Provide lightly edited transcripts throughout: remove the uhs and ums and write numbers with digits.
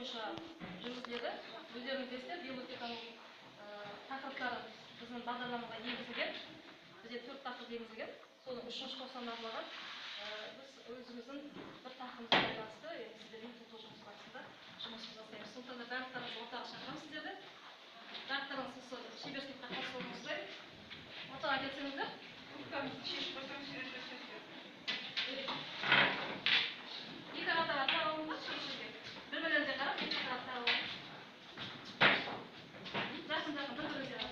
бойынша жүргізіледі. Өздеріңіз білесіздер, биологиятану тақырыптары біздің бағдарламаға енгізілген. Бізде 4 тақырып енгізілген. Соның 3-ші тоқсанға арналған біз өзіміздің бір тақырыбымызға байланысты сіздермен оқыту жұмысы барысында жұмыс жасаймыз. Сондықтан да барлықтарыңызды ортаға шақырамыз сіздерді. Барлықтарыңыз осы шебер сыныпқа қатысуыңызды ортаға келсеңіздер. Шешіп қойсаңыз екі қатарға таралыңыздар шешуге. Бір-бірлеріңізге қарап, екі қатарға таралыңыз. Жақын-жақын бір-біріңізге қарап.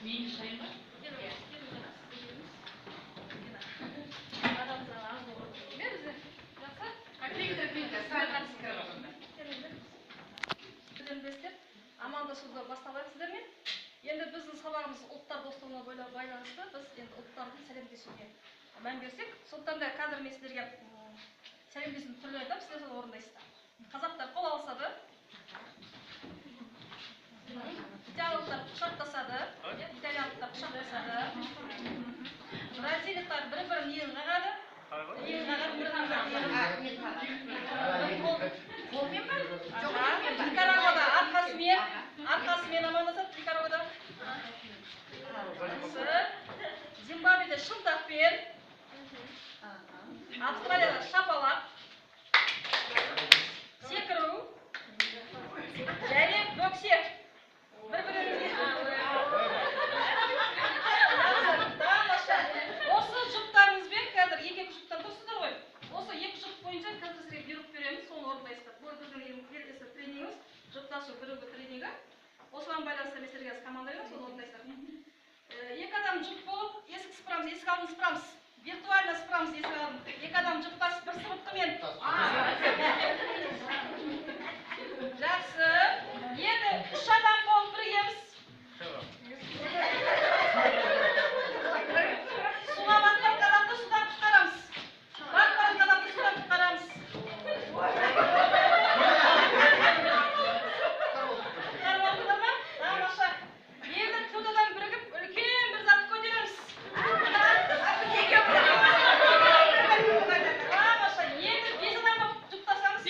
Meni sayın mı? Амандасуды басталайық сіздермен. Енді біздің сабағымыз ұлттар достығына байланысты, біз енді ұлттардың сәлемдесуіне мән берсек, сондықтан да қазір мен сіздерге сәлемдесудің түрлерін айтамын, сіздер соны орындайсыздар. Қазақтар қол алысады, италиялықтар құшақтасады, бразилиялықтар бір-бірін иығын қағады, Никарагуада арқасымен амандасады, Никарагуада. Зимбабведе шынтақпен, Австралияда шапалақ, секіру және бөксе. Осы жұптарыңызбен қазір екі жұптан тұрсыздар ғой. Осы екі жұп бойынша қазір сізге бұйрық береміз, соны орындайсыздар. Бұл біздің келесі тренингіміз, жұптасу бірігу тренингі. Осыған байланысты мен сіздерге команда беремін, соны орындайсыздар. Екі адам жұп болып, есік сыпырамыз, есік алдын сыпырамыз. Виртуально сыпырамыз есік алдын. Екі адам жұптасып бір сыртқымен. Жақсы. Енді үш адам болып біргеміз. Суға батқан адамды судан құтқарамыз. Батпаған адамды судан құтқарамыз. Құтқарып ма? Тамаша. Енді төрт адам бірігіп үлкен бір затты көтереміз. Тамаша. Енді бес адам болып жұптасамыз.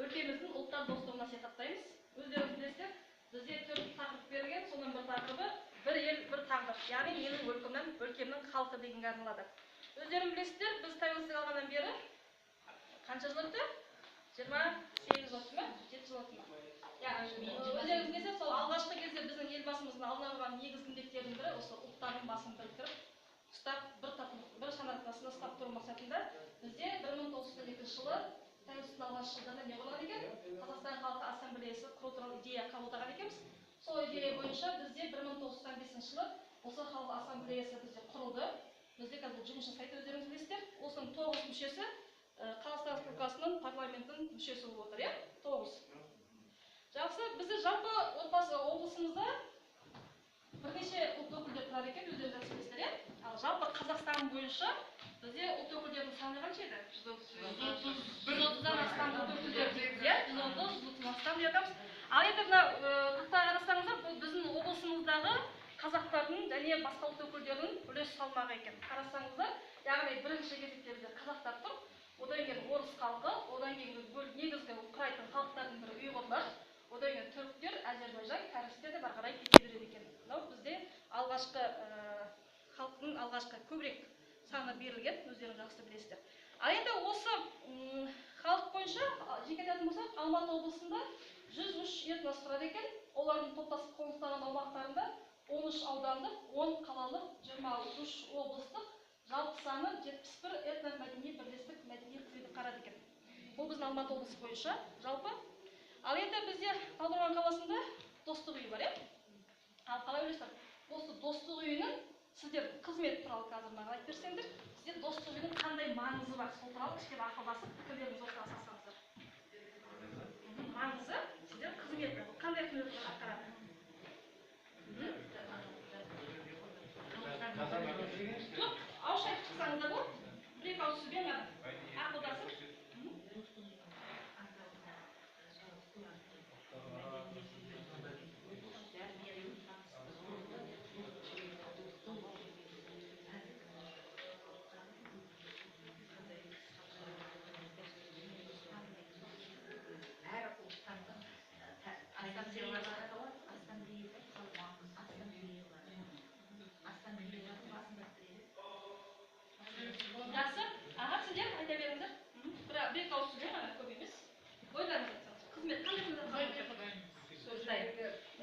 Өлкеміздің ұлттар достығын насихаттаймыз. Өздеріңіз білесіздер, бізде 4 тақырып берілген, соның бір тақырыбы бір ел, бір тағдыр. Яғни менің өлкемнің, өлкемнің халқы дегенге арналады. Өздеріңіз білесіздер, біз тәуелсіздік алғаннан бері қанша жыл өтті? 28 жыл өтті ме? 7 жыл өтті ме? Өздеріңіз білесіздер, сол алғашқы кезде біздің елбасымыздың алдына қойған негізгі міндеттердің бірі осы ұлттардың басын біріктіріп, ұстап, бір шаңырақ астында ұстап тұру мақсатында бізде 1952 жылы тәуелсіздіктің алғашқы жылдарында не болған екен? Қазақстан халқы ассамблеясы құру туралы идея қабылдаған екенбіз. Сол идея бойынша бізде 1995 жылы осы халық ассамблеясы бізде құрылды. Бізде қазір жұмыс жасайды, өздеріңіз білесіздер. Осының 9 мүшесі Қазақстан Республикасының парламентінің мүшесі болып отыр, иә? 9. Жақсы, бізде жалпы облысымызда бірнеше ұлт өкілдері тұрар екен, өздеріңіз білесіздер, иә? Ал жалпы Қазақстан бойынша бізде ұлт өкілдерінің саны қанша еді? 130-дан астам ұлт өкілдері дейміз, иә? 130-130-дан астам жатамыз. Ал енді мына тақтаға қарасаңыздар, бұл біздің облысымыздағы қазақтардың және басқа ұлт өкілдерінің үлес салмағы екен. Қарасаңыздар, яғни бірінші кезекте бізде қазақтар тұр. одан кейін орыс халқы, одан кейін негізгі құрайтын халықтардың бірі ұйғырлар, одан кейін түріктер, Әзербайжан, кәрістер де бар қарай кете береді екен. Мынау бізде алғашқы халықтың алғашқы көбірек саны берілген, өздеріңіз жақсы білесіздер. Ал енді осы халық бойынша жеке айтатын болсақ, Алматы облысында 103 этнос тұрады екен. Олардың топтасып қоныстанған аумақтарында 13 аудандық, 10 қалалық, 23 облыстық, жалпы саны 71 этно-мәдени бірлестік мәдени қызметі қарады екен. Бұл біздің Алматы облысы бойынша жалпы. Ал енді бізде Талдықорған қаласында достық үйі бар, Ал қалай ойлайсыздар? Осы достық үйінің сіздер қызмет туралы қазір маған айтып берсеңдер, сіздер достық үйінің қандай маңызы бар? Сол туралы кішкене ақылдасып, пікірлеріңізді ортаға салсаңыздар. Маңызы, сіздер қызмет қандай қызмет атқарады? Жоқ, ауызша айтып шықсаңыздар болады. Бір-екі ауыз сөзбен ғана ақылдасып. Жақсы, аға сіздер айта беріңдер. Бір-екі ауыз сөзбен ғана, көп емес. Ойларыңыз айтсаңыз. Қызмет қандай қызмет атқарады?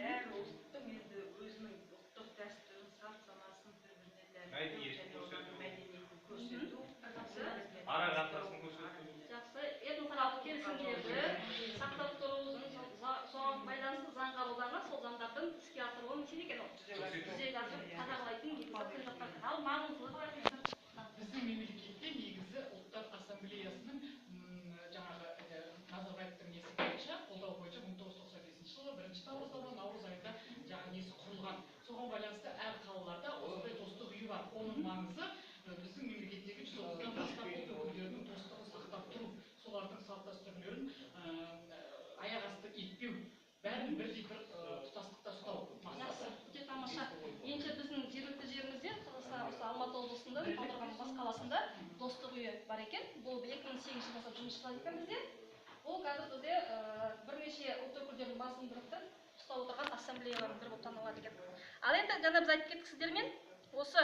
Әр ұлттың енді өзінің ұлттық дәстүрін, салт санасын бір-біріне дәріптеу және олардың мәдениетін көрсету, ара-қатынасын көрсету. Жақсы, этносаралық келісімдерді сақтап тұру, соған байланысты заң қабылданған, сол заңдардың іске асырылуын несен екен ол? Жүзеге асырып қадағалайтын құзаттар. Ал маңыздылығы бар екенсіздер? Біздің мемлекетте негізі ұлттар ассамблеясының жаңағы Назарбаевтың несі бойынша, қолдау бойынша 1995 жылы 1 наурызда наурыз айында жаңағы несі құрылған. Соған байланысты әр қалаларда осындай достық үйі бар. Оның маңызы біздің мемлекеттегі 130-дан бастап ұлт өкілдерінің достығын сақтап тұру, солардың салт дәстүрлерін аяқ асты етпеу, бәрін бірдей бір тұтастықта ұстау мақсаты. Өте тамаша. Енді біздің жергілікті жерімізде, Қазақстан осы Алматы облысында, Талдықорған бас қаласында достық үйі бар екен. Бұл 2008 жылдан жұмыс жасайды екен бізде. Бұл қазір бізде бірнеше ұлт өкілдерінің басын біріктіріп ұстап отырған ассамблеялардың бірі болып танылады екен. Ал енді жаңа біз айтып кеттік сіздермен, осы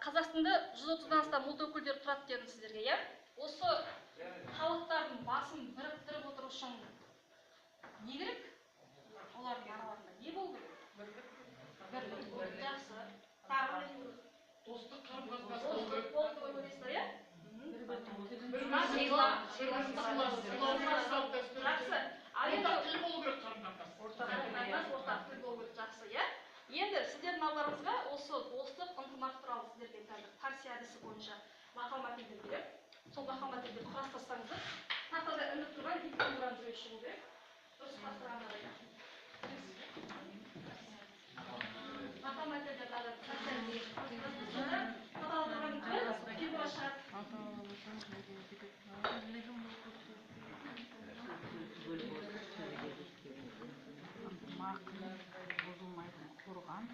Қазақстанда 130-дан астам ұлт өкілдері тұрады дедім сіздерге, иә? Осы халықтардың басын біріктіріп отыру үшін не керек? Олардың араларында не болу керек? Бірлік. Жақсы. Тағы не болу керек? Достық қарым-қатынас Достық болды ғой дейсіздер, иә? Жақсы. Ал енді ортақ тіл болу керек қарым-қатынас. ортақ тіл болу керек, жақсы, иә? Енді сіздердің алдарыңызға осы достық ынтымақ туралы сіздерге қазір Парси әдісі бойынша мақал мәтелдер беремін. Сол мақал мәтелдерді құрастырсаңыздар, тақтада ілініп тұрған диктофоннан жүре шығу керек. Дұрыс құрастырғандар айтады. Мақал мәтелдерді қазір Бұзылмайтын қорған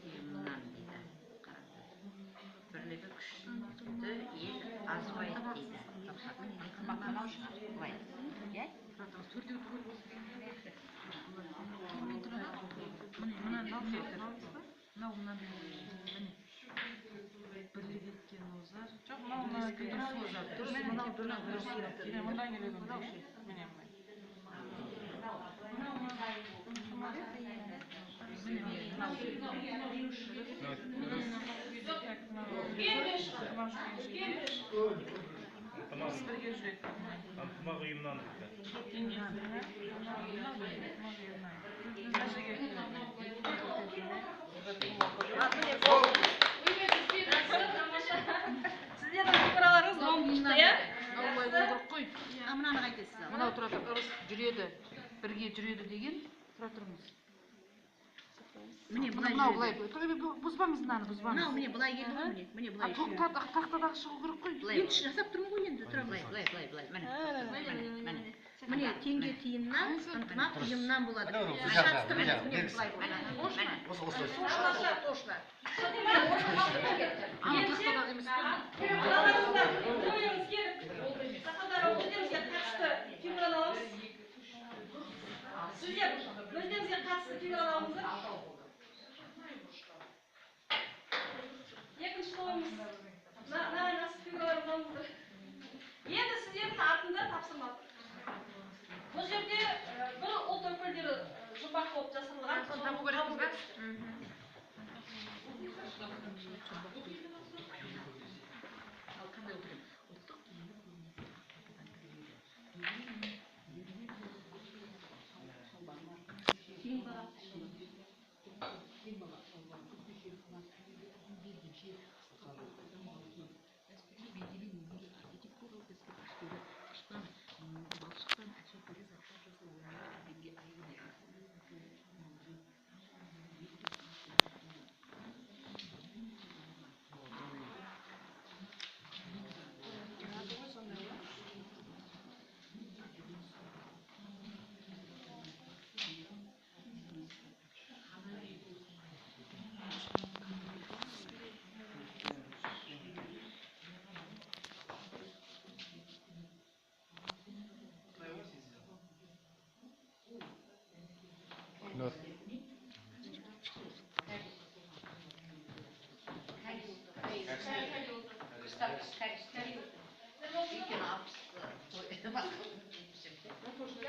ұйымынан дейді. Бірлігі күшті ел азбайды дейді. Мақанау шығар, былай. Иә? Бірлік еткен озар. Жоқ, мынау озар. Ынтымақ ұйымынан сіздердің пікірлеріңіз оң шықты, иә? Мынаны қайтесіз? Мынау тұра тұр, ұрыс жүреді, бірге жүреді деген тұра тұрмыз. Міне былай Бұзбаңыз мынаны, бұзбаңыз. Мынау міне былай келді ғой, міне былай. Тақтадағы шығу керек қой. Енді жасап тұрмын ғой енді, тұра былай. Міне теңге тиыннан, ынтымақ ұйымнан болады.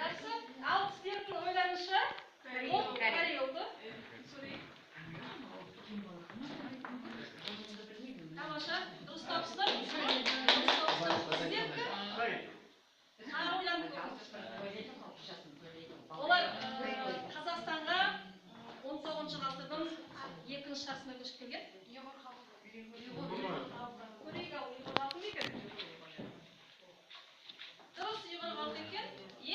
Yaxshi, al sizlarning o'ylanishi Korey oldu. Tamosha, durust topsizlar. Sizlarga qara o'ylanib ko'ring. Ular Qozog'istonga 19-asrning 2-sharsida ko'chib kelgan. Koreyga Uyg'ur xalqi ekan. Durust Uyg'ur xalqi ekan.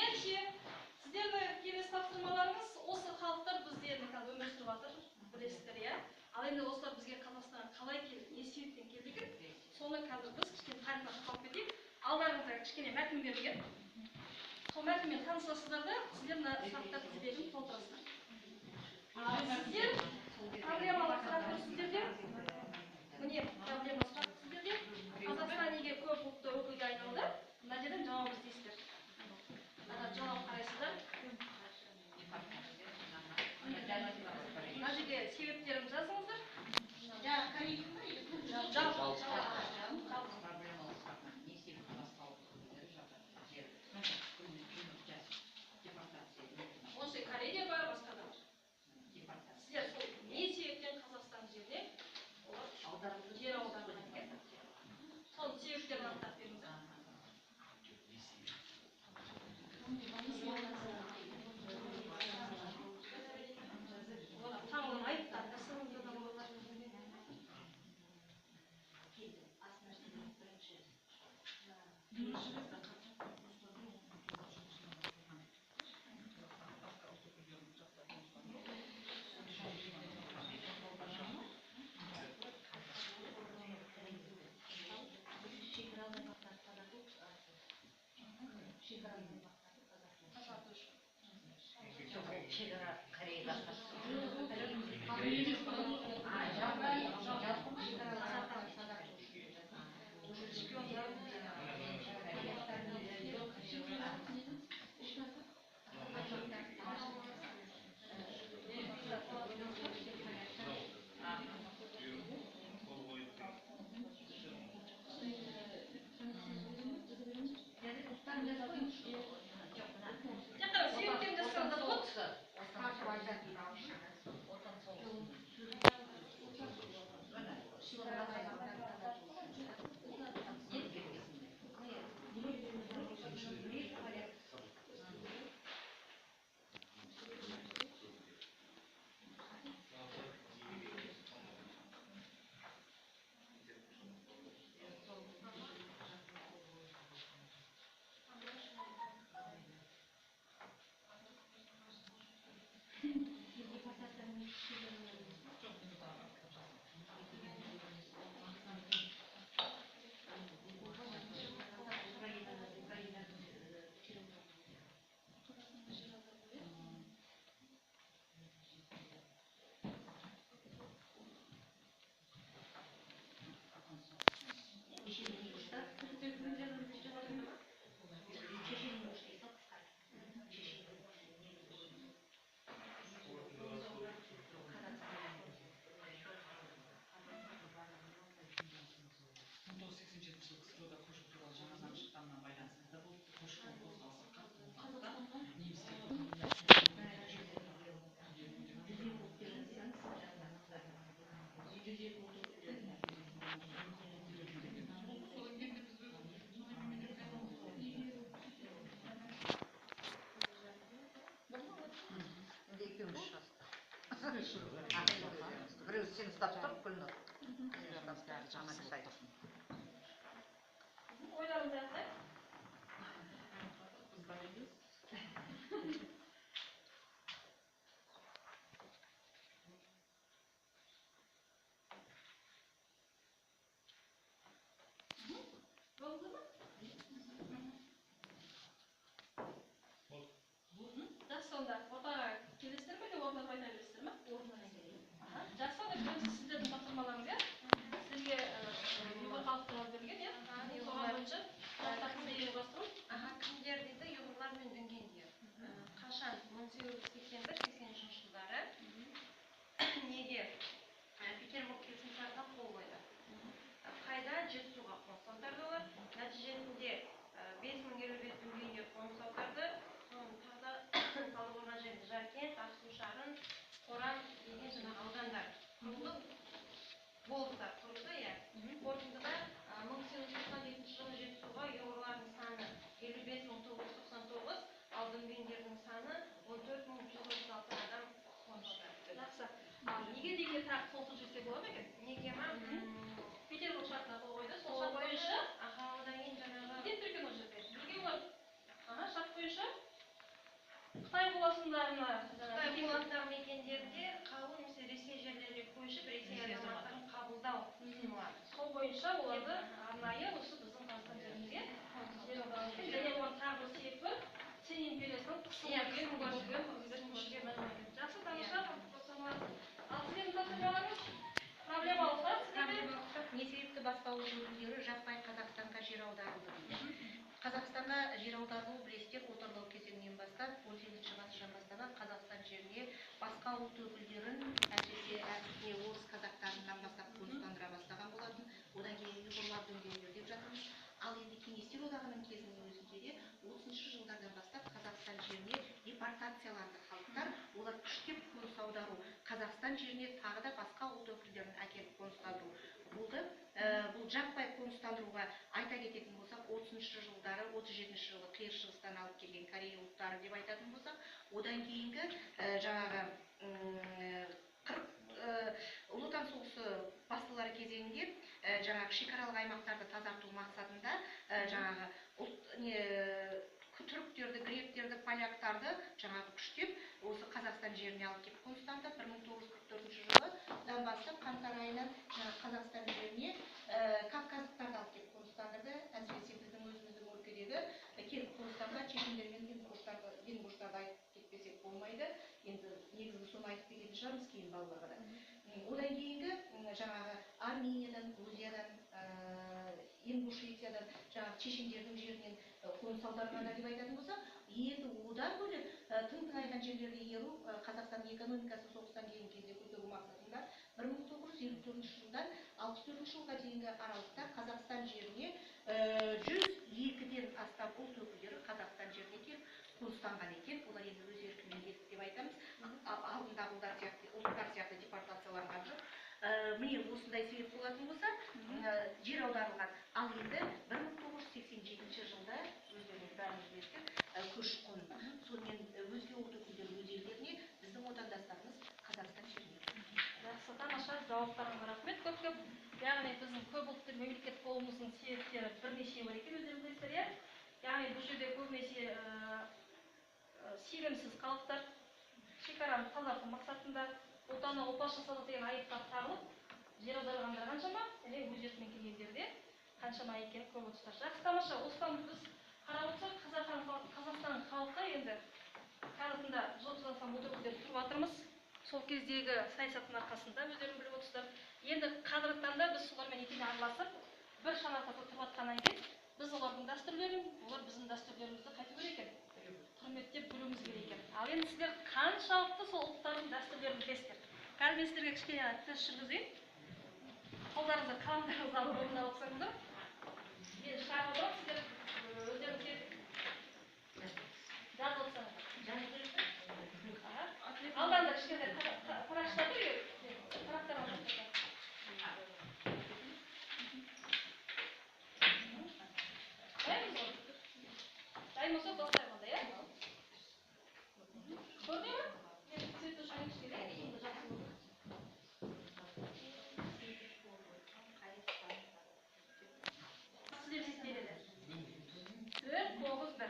Endi sizlarning kelesi topshirmalaringiz o'sha xalqlar bizlarni hozir o'mir suryotir, bilasizlar ya. Al endi o'sha bizga Qozog'istonga qalay keldi, ne sebepten keldi ekan? So'ni hozir biz kichkina tarixni qilib ketdik. Aldaringizga kichkina matn berilgan. Сол мәтінмен танысасыздар да, сіздер мына сұрақтар тізбегін толтырасыздар. Сіздер проблемалы сұрақтар сіздерде, міне проблема сұрақ сіздерде, Қазақстан неге көп ұлтты өкілге айналды? Мына жерден жауап іздейсіздер. Жауап қарайсыздар. Мына жерге себептерін жазыңыздар. Осы Корея бар, басқа да бар. Сіздер сол не себептен Қазақстан жеріне жер аударылған екен? Сол себептерін анықтап беріңіздер. Таңылын айтты, сырыңды да болар. Біреу сені ұстап тұр, Гүлнұр. Ойларыңызды аяқтай. Болды ма? Жақсы, онда ортаға келесіздер ме, не орнына қайта бересіздер ме? Жақсы, онда бірінші сіздердің тапсырмаларыңыз, иә? Сізге Қазақстан жеріне тағы да басқа ұлт өкілдерін әкеліп қоныстандыру болды. Бұл жаппай қоныстандыруға айта кететін болсақ, 30-шы жылдары, 37-ші жылы қиыр шығыстан алып келген Корея ұлттары деп айтатын болсақ, одан кейінгі жаңағы Ұлы Отан соғысы басталар кезеңінде жаңағы шекаралық аймақтарды тазарту мақсатында жаңағы түріктерді, гректерді, поляктарды жаңағы күштеп осы Қазақстан жеріне алып келіп қоныстанды. 1944 жылы бастап қаңтар айынан Қазақстан жеріне кавказдықтарды алып келіп қоныстандырды. Әсіресе біздің өзіміздің өлкедегі келіп қоныстанған чешендер мен ингуштарды айтып кетпесек болмайды. Енді негізгі соны айтып кететін шығармыз кейін балаларға да. Одан кейінгі жаңағы Армениядан, Грузиядан, Ингушетиядан, жаңағы чешендердің жерінен қоныс аударғандар деп айтатын болсақ, енді одан бөлек тың тыңайған жерлерді игеру Қазақстанның экономикасы соғыстан кейін кезде көтеру мақсатында 1954 жылдан 64 жылға дейінгі аралықта Қазақстан жеріне 102-ден астам ұлт өкілдері Қазақстан жеріне келіп қоныстанған екен. Олар енді өз еркімен келді деп айтамыз. Алдындағылар ұлттар сияқты депортацияланған жоқ. Міне осындай себеп болатын болса, жер аударылған. Ал енді 1987 жылда өздеріңіз бәріңіз білесіздер, көші-қон. Сонымен өзге ұлт өкілдері өз елдеріне, біздің отандастарымыз Қазақстан жеріне. Жақсы, тамаша, жауаптарыңызға рахмет көп. Яғни біздің көп ұлтты мемлекет болуымыздың себептері бірнеше бар екен, өздеріңіз білесіздер, иә? Яғни бұл жерде көбінесе сенімсіз халықтар шекараны тазарту мақсатында отаны опас жасады деген айыптар тағылып, жер аударылғандар қаншама, және өз еркімен келгендерде қаншама екенін көріп отырсыздар. Жақсы, тамаша, осыдан біз қарап отырсақ, Қазақстан халқы енді қазірде жыл астам ұлт өкілдері тұрып жатырмыз. Сол кездегі саясаттың арқасында өздерің біліп отырсыздар. Енді қазіргі таңда біз солармен етене араласып, бір шаңырақта тұрып жатқаннан кейін, біз олардың дәстүрлерін, олар біздің дәстүрлерімізді қайту керек екен, құрметтеп білуіміз керек екен. Ал енді сіздер қаншалықты сол ұлттардың дәстүрлерін білесіздер? Қазір мен сіздерге кішкене тест жүргізейін. Қолдарыңызды, қаламдарыңызды алып орындап отырсаңыздар. Мен шығарып отырамын, сіздер өздеріңізге жазып отырсаңыздар. Алданда кішкене қарақшыларды қарақтарға дайын болса достар қандай, иә? Көрдіңіз ме? Мен цветті шайын кішкене жақсы болды. Сіздер сіздереді. 4-9-1.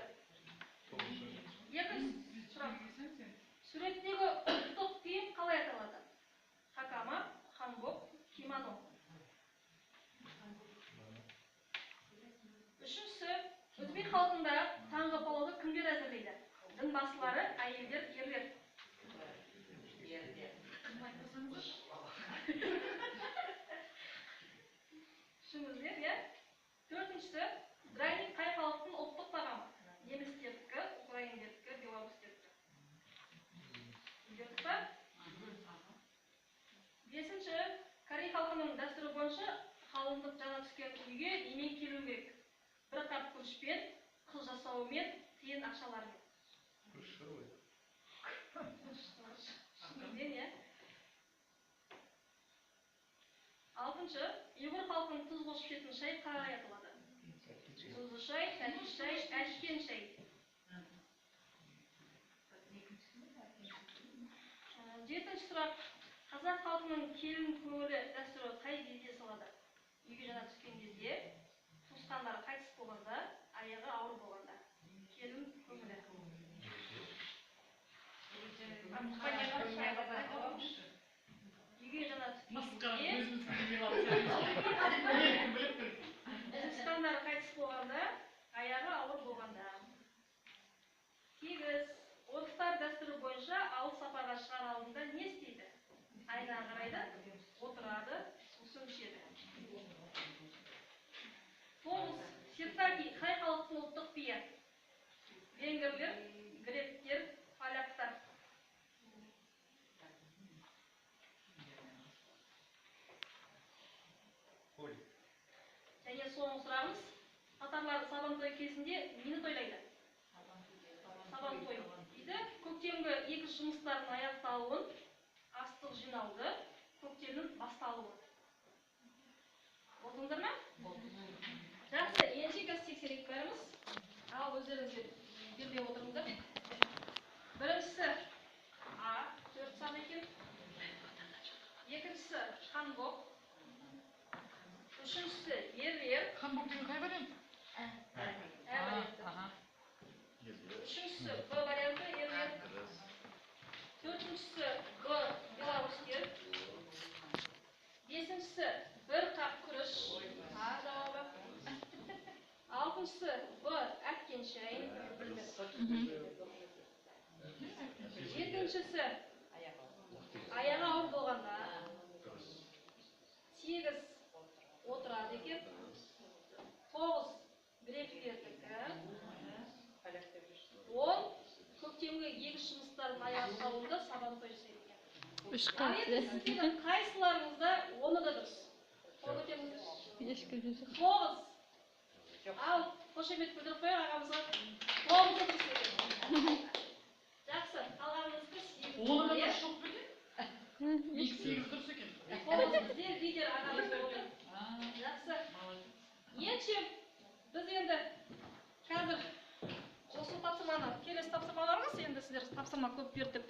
Екінші сұрақ. Суреттегі ұлттық киім қалай аталады? Хакама, ханбок, кимоно. Үшіншісі, өзбек халқында таңғы палауды кімдер әзірлейді? Дінбасылары, әйелдер, ерлер. Түсіңіздер, иә? Төртіншісі, драник қай халықтың ұлттық тағамы? Немістердікі, украиндердікі, белорустердікі. Білдіңіз ба? Бесінші, Корей халқының дәстүрі бойынша қалыңдық жана түскен үйге немен келу керек? Бір қап күрішпен, қыз жасауымен, тиын ақшалармен. Шынымен, е? Алтыншы, ұйғыр халқының тұз қосып ішетін шай қалай аталады? Тұзды шай, тәтті шай, әшкен шай. Жетінші сұрақ, қазақ халқының келін көңілі дәстүрі қай кезде салады? Үйге жана түскен кезде, туысқандары қайтыс болғанда, аяғы ауыр болғанда. Келін көңілі. Үйге жана түскен кезде, туысқандары қайтыс болғанда, аяғы ауыр болғанда. 8. Орыстар дәстүрі бойынша алыс сапарға шығар алдында не істейді? Айнаға қарайды, отырады, сусын ішеді. 9. Сиртаки қай халықтың ұлттық биі? Венгрлер, гректер, поляктар. Және соңғы сұрағымыз, татарлар сабантой кезінде нені тойлайды? Сабантой дейді. Көктемгі егіс жұмыстарының аяқталуын, астық жиналды, көктемнің басталуы. Болдыңыздар ма? Жақсы, енді қазір тексерейік бәріміз. Ал өздеріңіз берде отырыңыздар. Біріншісі А, 4 сан екен. Екіншісі ханбок. Үшіншісі ер. Ханбок деген қай вариант? Үшіншісі Б варианты ер. Төртіншісі Б белорусский. Бесіншісі бір қап күріш. А жауабы. Алтыншысы Б әткеншәй. Жетіншісі аяғы ауыр болғанда. 8 отырады екен. 9 гректердікі. 10 көктемгі егіс жұмыстарын аяқтауында сабан қойса екен. Сіздердің қайсыларыңызда оны да дұрыс. Қол көтеріңіздер. 9. Ал қошемет білдіріп қояйық ағамызға. 9 дұрыс екен. Жақсы, қалғаныңыз біз 8. Оны да дұрыс жоқ па екен? 8 дұрыс екен. 9 бізде лидер ағамыз болды. Жақсы. Ендеше біз енді қазір осы тапсырманы, келесі тапсырмаларыңыз, енді сіздер тапсырма көп берді деп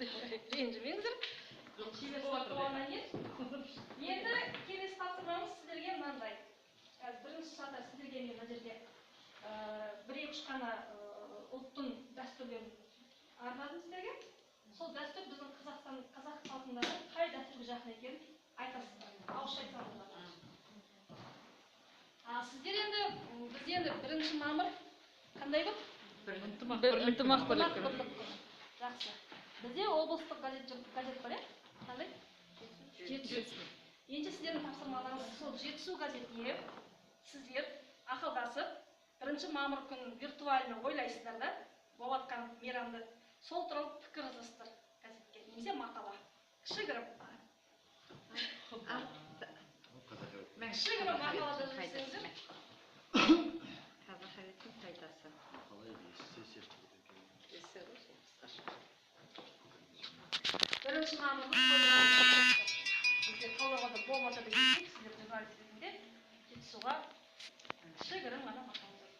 ренжімеңіздер. Енді келесі тапсырмамыз сіздерге мынандай. Бірінші сатар сіздерге мен мына жерде бір-екі қана ұлттың дәстүрлерін арнадым сіздерге. Сол дәстүр біздің қазақ халқындағы қай дәстүрге жақын екенін айтасыздар. Ауызша айтсаңыздар. Сіздер енді, біз енді 1 мамыр қандай күн? ынтымақ бірлік. Жақсы. Бізде облыстық газет бар, е? Қандай? Жетісу. Енді сіздердің тапсырмаларыңыз сол Жетісу газетіне сіздер ақылдасып 1 мамыр күнін виртуально ойлайсыздар да, болатқан мейрамды. Сол туралы пікір жазасыздар газетке, немесе мақала. Кішігірім. Кішігірім мақалада жазсаңыздар. Қазақ әдеттің пайдасы. Бірінші мамырды қойылған. Біздер қалағанда болмаса да естейік, сіздер журналист ретінде Жетісуға кішігірім ғана мақала жазыңыздар.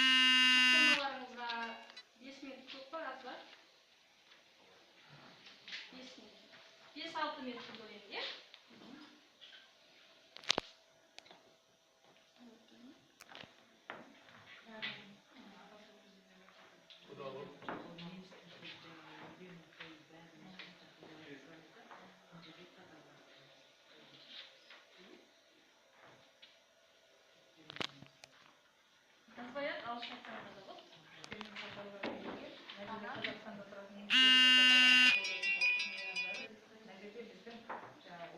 Тапсырмаларыңызға 5 минут көп па, аз ба? 5 минут. 5-6 минут бөлеміз, е? Жазбай-ақ ауызша айтсаңыздар да болады. Қазақстанда тұратын немістердің біздің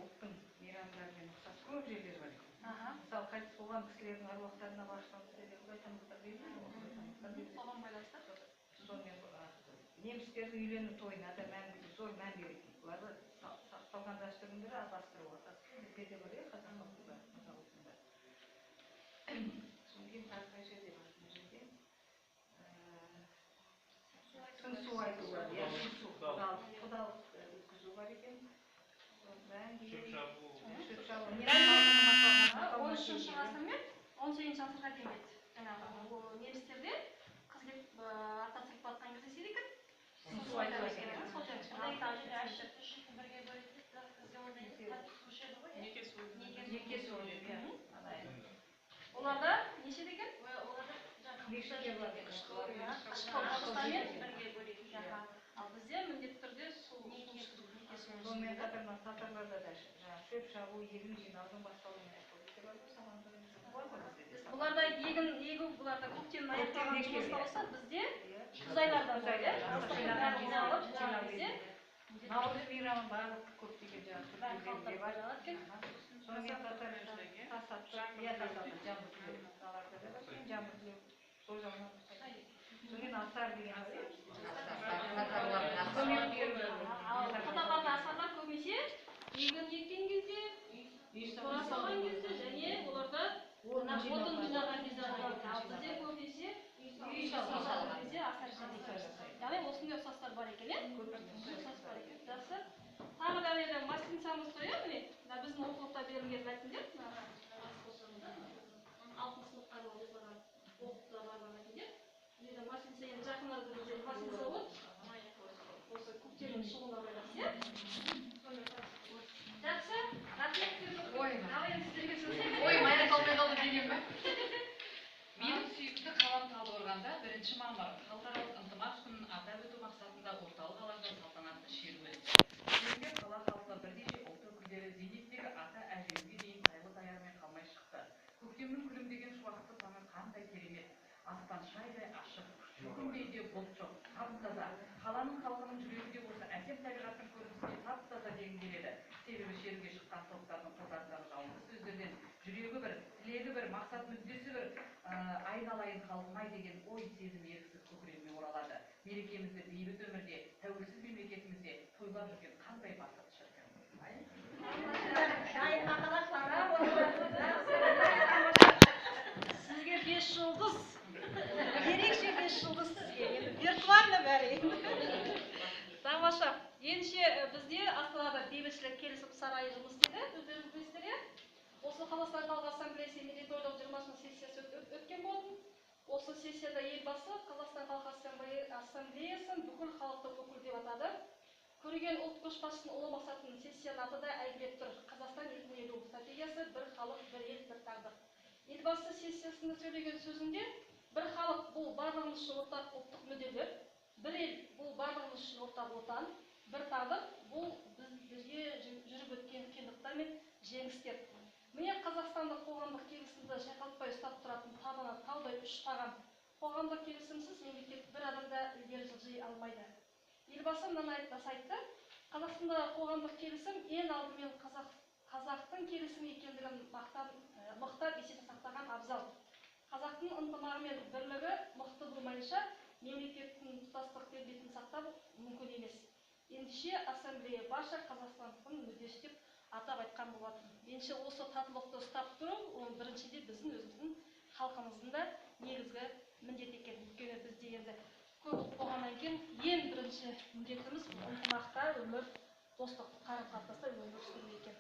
ұлттың мейрамдарымен ұқсас көп жерлер бар. Мысалы, қайтыс болған кісілердің аруақтарына бағышталған жерлерді айтамыздар дейді. Соған байланысты. Сонымен немістердің үйлену тойына да зор мән береді. Бұларды сақталған дәстүрдің бірі бастыруға. Бізде де бар, қазақ халқында, қазақ ұлтында. Содан кейін тағы қай жерде бар? Мына жерде сыңсу айту бар, құдалық өткізу бар екен. Шөп шабу. 13-ші ғасыр мен 18-ші ғасырға келеді. Жаңағы немістерде қыз деп ата сырып батқан кезде сен екен. Сыңсу айту екен. Неке сөйлеп, иә. Оларда неше деген? Нешеге бар? Ал бізде міндетті түрде сол неке сөйлеп. Сонымен қатар татарларда да шөп шабу, егін жинаудың басталуымен Бұларда егін егу, бұларда көктемнің аяқталған жұмыста болса, бізде күз айларда болады. Наурыз мейрамы барлық көптеген түркілерде бар. Сонымен қатар сонымен асар деген Қатарларда асарлар көбінесе егін еккен кезде, қора салған кезде және оларда отын қойсаңыз той, міне, мына біздің оқулықта берілген мәтіндер, алтын сыныпқа жазылған оқулықта бар мәтіндер. Енді Масленция енді жақын арада бізде Масленция болады. Осы көктемнің шығуына байланысты, иә? Жақсы, рахмет. Ой, сіздерге сөз. Ой, мая қалмай қалды деген бе? Менің сүйікті қалам Талдықорғанда 1 мамыр халықаралық ынтымақ күнін атап өту мақсатында орталық алаңда салтанатты шеру өтті. Шеруге қала халқы бірнеше ұлт өкілдері зейнеттегі ата әжемге дейін тайлы таярмен қалмай шықты. Көктемнің күлімдеген шуақты таңы қандай керемет. Аспан шайдай ашық, күндей де бұлт жоқ, тап-таза. Қаланың халқының жүрегі де осы әсем табиғаттың көрінісіне тап-таза дегім келеді. Себебі шеруге шыққан топтардың қолдарындағы жалғыз сөздерден жүрегі бір, тілегі бір, мақсат мүддесі бір, айналайын халқым-ай деген ой сезім еріксіз көкірегіме оралады. Мерекемізді бейбіт өмірде, тәуелсіз мемлекетімізде тойлап жүрген қандай бақыт шіркін. Сізге 5 жұлдыз. Ерекше 5 жұлдыз сізге. Енді виртуально бәрі. Тамаша. Ендеше бізде Астанада бейбітшілік келісім сарайы жұмыс істейді. Өздеріңіз білесіздер, иә? Осы Қазақстан Халық Ассамблеясы мерейтойлық 20 сессиясы өткен болатын. Осы сессияда елбасы Қазақстан Халық Ассамблеясын бүкіл халықтық өкіл деп атады. Көреген ұлт көшбасшысының ұлы мақсатының сессияның аты да әйгілеп тұр. Қазақстан 2050 стратегиясы бір халық, бір ел, бір тағдыр. Елбасы сессиясында сөйлеген сөзінде бір халық бұл барлығымыз үшін ортақ ұлттық мүдделер, бір ел бұл барлығымыз үшін ортақ отан, бір тағдыр бұл бізге жүріп өткен қиындықтар мен жеңістер. Міне Қазақстандық қоғамдық келісімді шайқалтпай ұстап тұратын табаны таудай ұштаған қоғамдық келісімсіз мемлекет бір адамда ілгері жылжи алмайды. Елбасы мынаны айтты, Қазақстандағы қоғамдық келісім ең алдымен қазақтың келісімі екендігін мақтап есепте сақтаған абзал. Қазақтың ынтымағы мен бірлігі мықты болмайынша мемлекеттің тұтастық келбетін сақтау мүмкін емес. Ендеше ассамблея барша қазақстандықтың мүддесі деп атап айтқан болатын. Ендеше осы татулықты ұстап тұру, біріншіде біздің өзіміздің халқымыздың да негізгі міндет екен. Өйткені бізде енді көп болғаннан кейін ең бірінші міндетіміз ынтымақта өмір, достық, қарым-қатынаста өмір сүру екен.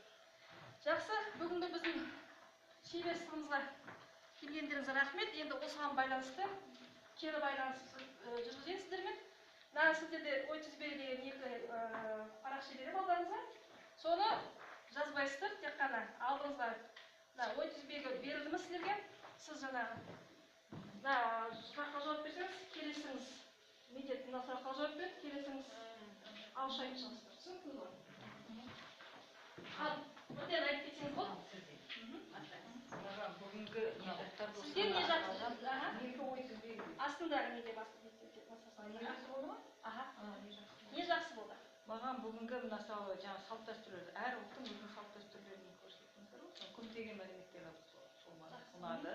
Жақсы, бүгінгі біздің шеберсімізге келгендеріңізге рахмет. Енді осыған байланысты кері байланыс жүргізейін сіздермен. Мына сіздерде ой тізбегі деген екі парақша береді алдарыңызға. Соны жазбайсыздар, тек қана алдыңызға ой тізбегі берілді ме сіздерге? Сіз жаңағы сұраққа жауап берсеңіз, келесіңіз медет мына сұраққа жауап беріп, келесіңіз ауызша айтып шығасыздар. Түсінікті ғой? Ал, бірден айтып кетсеңіз болды. Бүгінгі Сіздер не жақсыз? Астындағы неге басты? Не жақсы болды? Маған бүгінгі мысалы жаңа салт дәстүрлер, әр ұлттың өзінің салт дәстүрлерін көрсеттіңіздер ғой. Көптеген мәліметтер ұнады.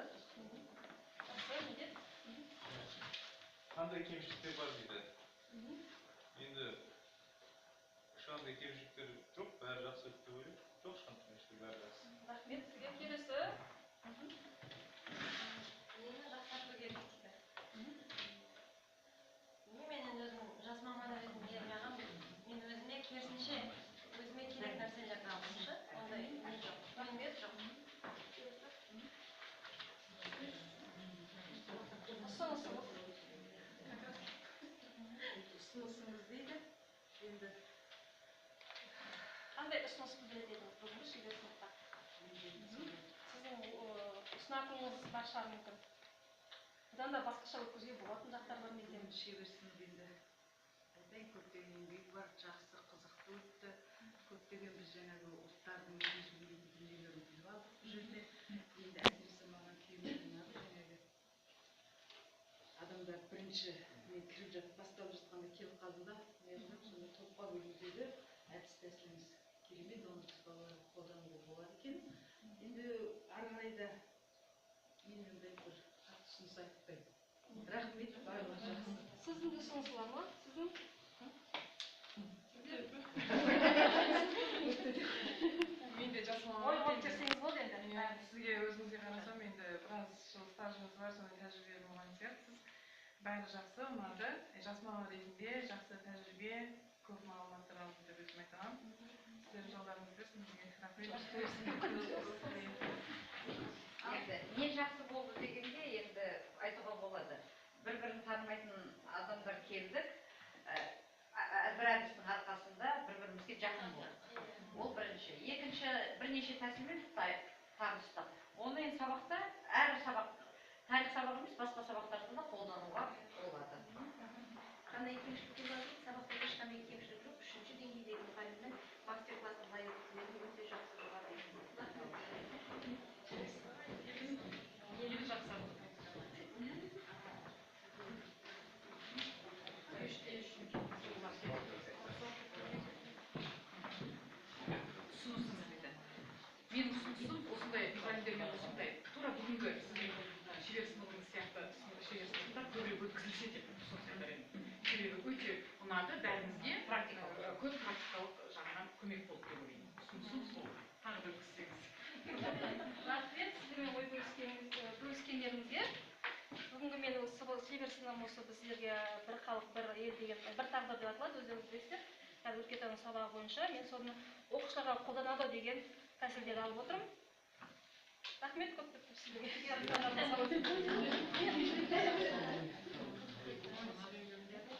Қандай кемшіліктер бар дейді. Енді ешқандай кемшіліктер жоқ, бәрі жақсы өтті деп ойлаймын. Жоқ ешқандай кемшілік, бәрі жақсы. Рахмет, сізге келесі. Мені жақсарту керек дейді. Мен өзім жас маман ретінде маған мен өзіме керісінше өзіме керек нәрселерді алғанша ондай не жоқ. Рахмет жоқ. Ұсынысыңыз дейді. Енді Қандай ұсыныс білдіреді еді бүгінгі шебер сыныпта? Сіздің ұсынатыныңыз бар шығар мүмкін. Бұдан да басқаша өткізуге болатын жақтар бар ма екен? шеберсін енді айтайын, көптеген еңбек бар, жақсы, қызықты өтті. Көптеген біз жаңағы ұлттардың өз білетін дүниелерін біліп алдық бұл жерде. Енді әсіресе маған күйеуім ұнады, жаңағы адамдар бірінші мен кіріп жатып басталып жатқанда келіп қалдым да, неғылып сонда топқа бөлудегі әдіс тәсіліңіз керемет, оны біз балаларға қолдануға болады екен. Енді ары қарай да мен ондай бір ұсыныс айтпаймын. Рахмет, барлығы жақсы. Сіздің де ұсыныс бар ма? Сіздің? Мен де жас Ой, маман. болып кетсеңіз болды енді. Сізге өзіңізге қарасам, енді біраз жыл стажыңыз бар, сондай тәжірибе болған сияқтысыз. Бәрі жақсы, ұнады. Жас маман ретінде жақсы тәжірибе, көп мағлұматтар алдым деп өзім айтамын. сіздер жолдарыңыз берсін бізге рахмет. Енді не жақсы болды дегенде енді айтуға болады. Бір-бірін танымайтын адамдар келдік. Бір әдістің арқасында бір-бірімізге жақын болдық. Ол бірінші. Екінші, бірнеше тәсілмен таныстық. Оны енді сабақта, әр сабақ, тарих сабағы емес, басқа сабақтарда да қолдануға болады. Қандай кемшіліктер бар дейді, сабақта ешқандай кемшілік жоқ. Үшінші деңгейдегі мұғалімнің мастер-классын былай өткізгені өте жақсы жоғары. Елі жақсарды ұсынысым дейді. Менің ұсынысым осындай мұғалімдермен осындай тура бүгінгі сіздің шебер сыныбыңыз сияқты шебер сыныптар көбірек өткізілсе деп ұсыныс білдіремін. Себебі өте ұнады, бәрімізге көп практикалық жағынан көмек болды деп ойлаймын. Ұсынысым сол. Тағы да өткізсеңіз. Рахмет сіздермен ой бөліскендеріңізге. Бүгінгі менің шебер сыныбым осы сіздерге бір халық, бір ел деген бір тағдыр деп аталады, өздеріңіз білесіздер. Қазір өлкетану сабағы бойынша мен соны оқушыларға қолданады деген тәсілдерді алып отырмын. Рахмет көп сіздерге.